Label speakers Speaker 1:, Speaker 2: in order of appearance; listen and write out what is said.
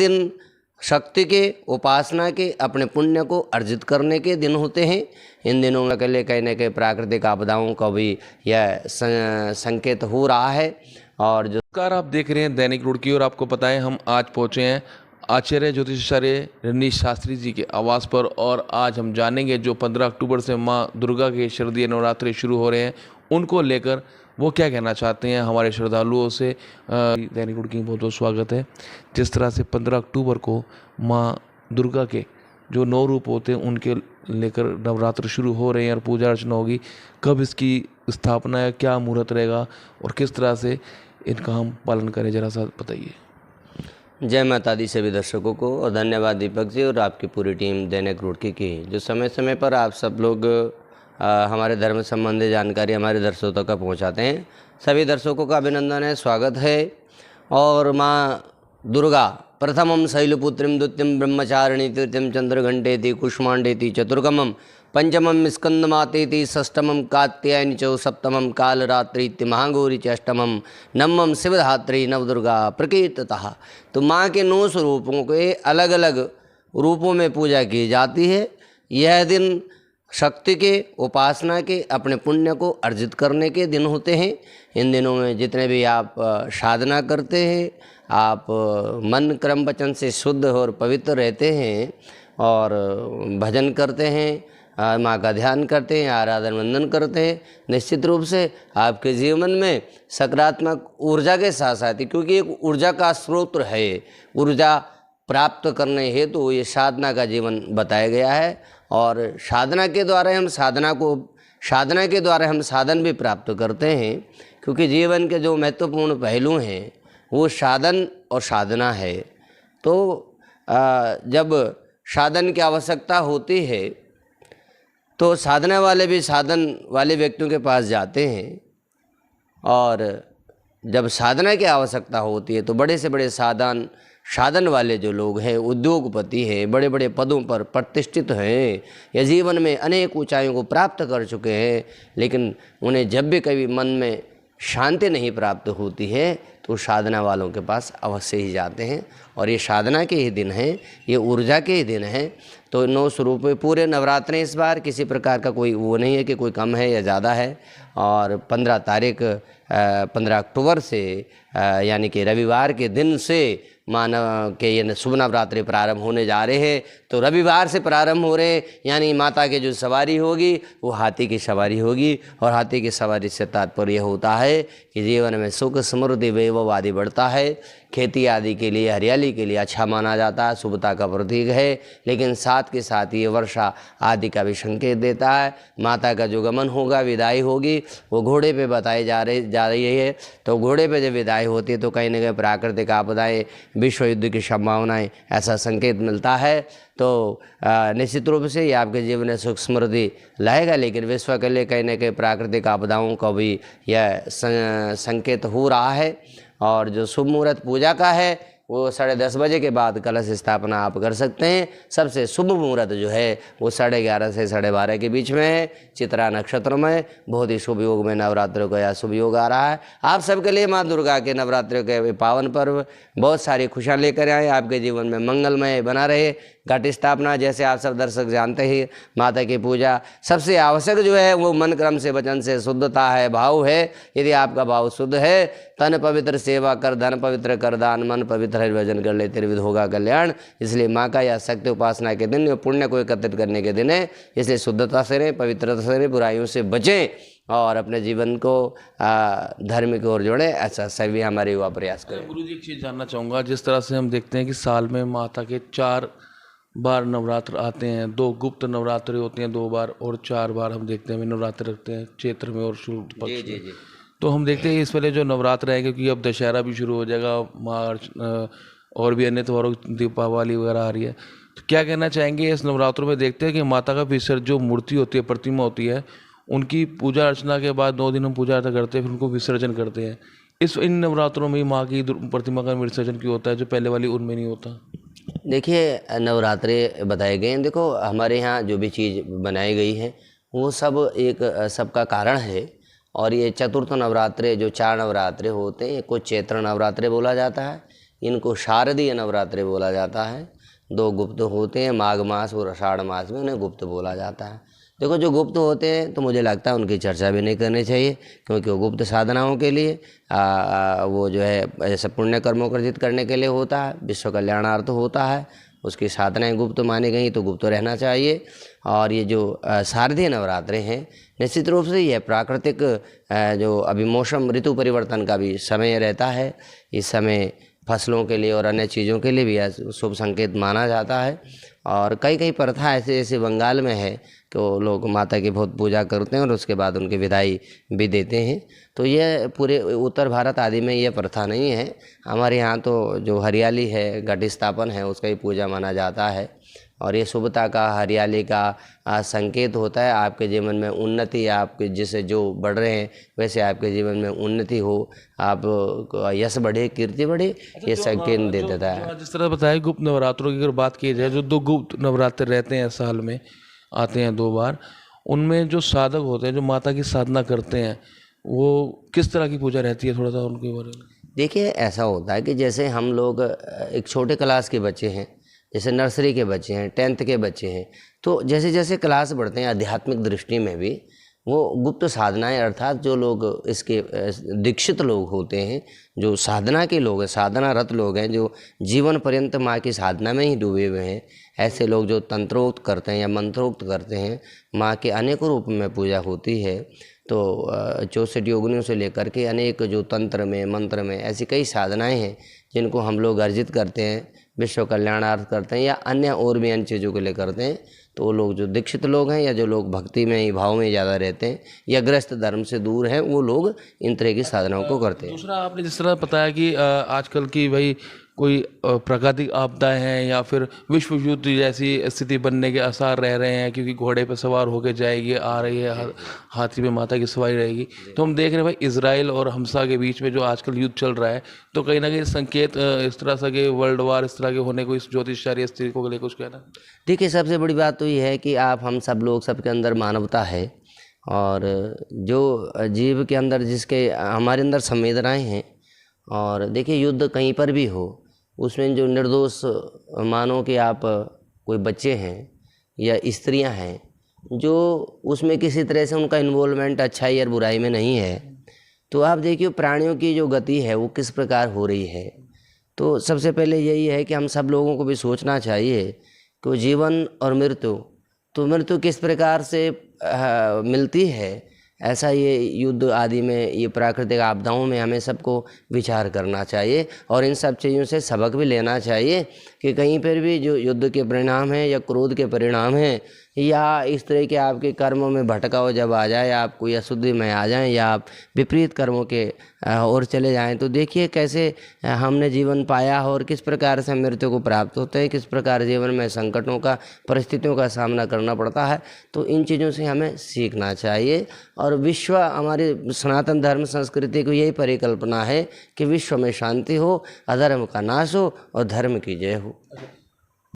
Speaker 1: दिन शक्ति के, उपासना के, अपने पुण्य को अर्जित करने के दिन होते हैं। इन दिनों में अकेले कहीं न कहीं प्राकृतिक आपदाओं का भी यह संकेत हो रहा है। और जो
Speaker 2: नमस्कार, आप देख रहे हैं दैनिक रुड़की और आपको पता है हम आज पहुंचे हैं आचार्य ज्योतिषाचार्य रजनीश शास्त्री जी के आवास पर और आज हम जानेंगे जो 15 अक्टूबर से माँ दुर्गा के शारदीय नवरात्रि शुरू हो रहे हैं उनको लेकर वो क्या कहना चाहते हैं हमारे श्रद्धालुओं से। दैनिक रुड़की में बहुत बहुत स्वागत है। जिस तरह से 15 अक्टूबर को माँ दुर्गा के जो 9 रूप होते हैं उनके लेकर नवरात्र शुरू हो रहे हैं और पूजा अर्चना होगी, कब इसकी स्थापना है, क्या मुहूर्त रहेगा और किस तरह से इनका हम पालन करें, जरा सा बताइए।
Speaker 1: जय माता दी सभी दर्शकों को और धन्यवाद दीपक जी और आपकी पूरी टीम दैनिक रुड़की की, जो समय समय पर आप सब लोग हमारे धर्म संबंधी जानकारी हमारे दर्शकों तक पहुंचाते हैं। सभी दर्शकों का अभिनंदन है, स्वागत है। और माँ दुर्गा प्रथमम शैलपुत्रीम द्वितीयम ब्रह्मचारिणी तृतीयम चंद्रघंटेति कुष्मांडेति चतुर्गमम पंचमम स्कंदमातेति षष्ठमम कात्यायनी च सप्तमम कालरात्रि महागौरी च अष्टमम नवमम शिवधात्री नवदुर्गा प्रकीर्तितः। तो माँ के 9 स्वरूपों के अलग अलग रूपों में पूजा की जाती है। यह दिन शक्ति के, उपासना के, अपने पुण्य को अर्जित करने के दिन होते हैं। इन दिनों में जितने भी आप साधना करते हैं, आप मन क्रम वचन से शुद्ध और पवित्र रहते हैं और भजन करते हैं, माँ का ध्यान करते हैं, आराधन वंदन करते हैं, निश्चित रूप से आपके जीवन में सकारात्मक ऊर्जा के साथ साथ ही, क्योंकि एक ऊर्जा का स्रोत है, ऊर्जा प्राप्त करने हेतु तो ये साधना का जीवन बताया गया है। और साधना के द्वारा हम साधन भी प्राप्त करते हैं, क्योंकि जीवन के जो महत्वपूर्ण पहलू हैं वो साधन और साधना है। तो जब साधन की आवश्यकता होती है तो साधना वाले भी साधन वाले व्यक्तियों के पास जाते हैं, और जब साधना की आवश्यकता होती है तो बड़े से बड़े साधन वाले जो लोग हैं, उद्योगपति हैं, बड़े बड़े पदों पर प्रतिष्ठित हैं या जीवन में अनेक ऊंचाइयों को प्राप्त कर चुके हैं, लेकिन उन्हें जब भी कभी मन में शांति नहीं प्राप्त होती है तो साधना वालों के पास अवश्य ही जाते हैं। और ये साधना के ही दिन हैं, ये ऊर्जा के ही दिन हैं। तो 9 स्वरूप पूरे नवरात्रे इस बार किसी प्रकार का कोई वो नहीं है कि कोई कम है या ज़्यादा है। और 15 अक्टूबर से यानी कि रविवार के दिन से मानव के ये शुभ नवरात्रि प्रारंभ होने जा रहे हैं। तो रविवार से प्रारंभ हो रहे हैं, यानी माता की जो सवारी होगी वो हाथी की सवारी होगी। और हाथी की सवारी से तात्पर्य होता है कि जीवन में सुख समृद्धि वैभव आदि बढ़ता है। खेती आदि के लिए, हरियाली के लिए अच्छा माना जाता है, शुभता का प्रतीक है। लेकिन साथ के साथ ये वर्षा आदि का भी संकेत देता है। माता का जो गमन होगा, विदाई होगी, वो घोड़े पे बताई जा रही है। तो घोड़े पे जब विदाई होती है तो कहीं न कहीं प्राकृतिक आपदाएँ, विश्व युद्ध की संभावनाएं, ऐसा संकेत मिलता है। तो निश्चित रूप से ये आपके जीवन में सुख समृद्धि लाएगा। लेकिन विश्व के लिए कहीं न कहीं प्राकृतिक आपदाओं का भी यह संकेत हो रहा है। और जो शुभ मुहूर्त पूजा का है वो 10:30 बजे के बाद कलश स्थापना आप कर सकते हैं। सबसे शुभ मुहूर्त जो है वो 11:30 से 12:30 के बीच में है। चित्रा नक्षत्र में बहुत ही शुभ योग में नवरात्रों का यह शुभ योग आ रहा है। आप सबके लिए माँ दुर्गा के नवरात्रों के पावन पर्व बहुत सारी खुशियाँ लेकर आए, आपके जीवन में मंगलमय बना रहे। घट स्थापना, जैसे आप सब दर्शक जानते ही, माता की पूजा सबसे आवश्यक जो है वो मन क्रम से, वचन से शुद्धता है, भाव है। यदि आपका भाव शुद्ध है, तन पवित्र सेवा कर, धन पवित्र कर दान, मन पवित्र हरिभजन कर ले, त्रिविध होगा कल्याण। इसलिए माँ का यह शक्ति उपासना के दिन, पुण्य को एकत्रित करने के दिन है। इसलिए शुद्धता से रहें, पवित्रता से रहें, बुराइयों से बचें और अपने जीवन को धर्म की ओर जोड़ें। ऐसा सभी हमारे युवा प्रयास करें।
Speaker 2: गुरु जी, एक चीज़ जानना चाहूँगा, जिस तरह से हम देखते हैं कि साल में माता के 4 बार नवरात्र आते हैं, 2 गुप्त नवरात्रि होते हैं 2 बार, और 4 बार हम देखते हैं नवरात्र रखते हैं चैत्र में और शुक्ल पक्ष में। तो हम देखते हैं इस पहले जो नवरात्र है, क्योंकि अब दशहरा भी शुरू हो जाएगा, मार्च और भी अन्य त्योहारों, दीपावली वगैरह आ रही है, तो क्या कहना चाहेंगे इस नवरात्रों में? देखते हैं कि माता का विसर्जन, जो मूर्ति होती है, प्रतिमा होती है, उनकी पूजा अर्चना के बाद 2 दिन हम पूजा अर्चना करते हैं, फिर उनको विसर्जन करते हैं। इन नवरात्रों में माँ की प्रतिमा का विसर्जन क्यों होता है, जो पहले वाली उनमें नहीं होता?
Speaker 1: देखिए, नवरात्रे बताए गए हैं। देखो, हमारे यहाँ जो भी चीज़ बनाई गई है वो सब एक सबका कारण है। और ये चतुर्थ नवरात्रे, जो 4 नवरात्रे होते हैं, कुछ चैत्र नवरात्रे बोला जाता है, इनको शारदीय नवरात्रि बोला जाता है। 2 गुप्त होते हैं, माघ मास और आषाढ़ मास में उन्हें गुप्त बोला जाता है। देखो जो गुप्त होते हैं तो मुझे लगता है उनकी चर्चा भी नहीं करनी चाहिए, क्योंकि वो गुप्त साधनाओं के लिए वो जो है ऐसे पुण्य कर्मों को अर्जित करने के लिए होता है, विश्व कल्याणार्थ होता है। उसकी साधनाएं गुप्त मानी गई तो गुप्त रहना चाहिए। और ये जो शारदीय नवरात्रे हैं, निश्चित रूप से यह प्राकृतिक जो अभी मौसम ऋतु परिवर्तन का भी समय रहता है। इस समय फसलों के लिए और अन्य चीज़ों के लिए भी शुभ संकेत माना जाता है। और कई कई प्रथा ऐसे ऐसे बंगाल में है कि वो लोग माता की बहुत पूजा करते हैं और उसके बाद उनकी विदाई भी देते हैं। तो ये पूरे उत्तर भारत आदि में ये प्रथा नहीं है। हमारे यहाँ तो जो हरियाली है, घट स्थापन है, उसका ही पूजा माना जाता है। और ये शुभता का, हरियाली का संकेत होता है। आपके जीवन में उन्नति, आपके जिससे जो बढ़ रहे हैं वैसे आपके जीवन में उन्नति हो, आप यश बढ़े, कीर्ति बढ़े, ये संकेत दे देता है।
Speaker 2: जिस तरह बताया गुप्त नवरात्रों की अगर बात की जाए, जो 2 गुप्त नवरात्र रहते हैं साल में, आते हैं 2 बार, उनमें जो साधक होते हैं, जो माता की साधना करते हैं, वो किस तरह की पूजा रहती है, थोड़ा सा उनके बारे में?
Speaker 1: देखिए ऐसा होता है कि जैसे हम लोग एक छोटे क्लास के बच्चे हैं, जैसे नर्सरी के बच्चे हैं, 10th के बच्चे हैं, तो जैसे जैसे क्लास बढ़ते हैं आध्यात्मिक दृष्टि में भी वो गुप्त साधनाएं, अर्थात जो लोग इसके दीक्षित लोग होते हैं, जो साधना के लोग हैं, साधना रत लोग हैं, जो जीवन पर्यंत माँ की साधना में ही डूबे हुए हैं, ऐसे लोग जो तंत्रोक्त करते हैं या मंत्रोक्त करते हैं, माँ के अनेकों रूप में पूजा होती है। तो 64 योगिनियों से लेकर के अनेक जो तंत्र में, मंत्र में ऐसी कई साधनाएं हैं जिनको हम लोग अर्जित करते हैं, विश्व कल्याणार्थ करते हैं या अन्य और भी अन्य चीज़ों के लिए करते हैं। तो वो लोग जो दीक्षित लोग हैं या जो लोग भक्ति में ही, भाव में ज़्यादा रहते हैं या ग्रस्त धर्म से दूर हैं, वो लोग इन तरह की साधनाओं को करते हैं।
Speaker 2: दूसरा, आपने जिस तरह बताया कि आजकल की भाई कोई प्राकृतिक आपदाएं हैं या फिर विश्व युद्ध जैसी स्थिति बनने के आसार रह रहे हैं, क्योंकि घोड़े पर सवार होकर जाएगी, आ रही है, हाथी पे माता की सवारी रहेगी। तो हम देख रहे हैं भाई इजराइल और हमसा के बीच में जो आजकल युद्ध चल रहा है, तो कहीं ना कहीं संकेत इस तरह से कि वर्ल्ड वार इस तरह के होने को, इस ज्योतिषारी स्थिति को लेकर कुछ कहना?
Speaker 1: देखिए सबसे बड़ी बात तो ये है कि हम सब लोग, सबके अंदर मानवता है, और जो जीव के अंदर, जिसके हमारे अंदर संवेदनाएं हैं, और देखिए युद्ध कहीं पर भी हो, उसमें जो निर्दोष, मानो कि आप कोई बच्चे हैं या स्त्रियां हैं, जो उसमें किसी तरह से उनका इन्वॉल्वमेंट अच्छाई और बुराई में नहीं है, तो आप देखिए प्राणियों की जो गति है वो किस प्रकार हो रही है। तो सबसे पहले यही है कि हम सब लोगों को भी सोचना चाहिए कि जीवन और मृत्यु, तो मृत्यु किस प्रकार से मिलती है, ऐसा ये युद्ध आदि में, ये प्राकृतिक आपदाओं में हमें सबको विचार करना चाहिए और इन सब चीज़ों से सबक भी लेना चाहिए कि कहीं पर भी जो युद्ध के परिणाम हैं या क्रोध के परिणाम हैं या इस तरह के आपके कर्मों में भटकाव जब आ जाए, आप कोई अशुद्धि में आ जाएं या आप विपरीत कर्मों के ओर चले जाएं, तो देखिए कैसे हमने जीवन पाया और किस प्रकार से मृत्यु को प्राप्त होते हैं, किस प्रकार जीवन में संकटों का, परिस्थितियों का सामना करना पड़ता है। तो इन चीज़ों से हमें सीखना चाहिए। और विश्व, हमारी सनातन धर्म संस्कृति को यही परिकल्पना है कि विश्व में शांति हो, अधर्म का नाश हो और धर्म की जय हो।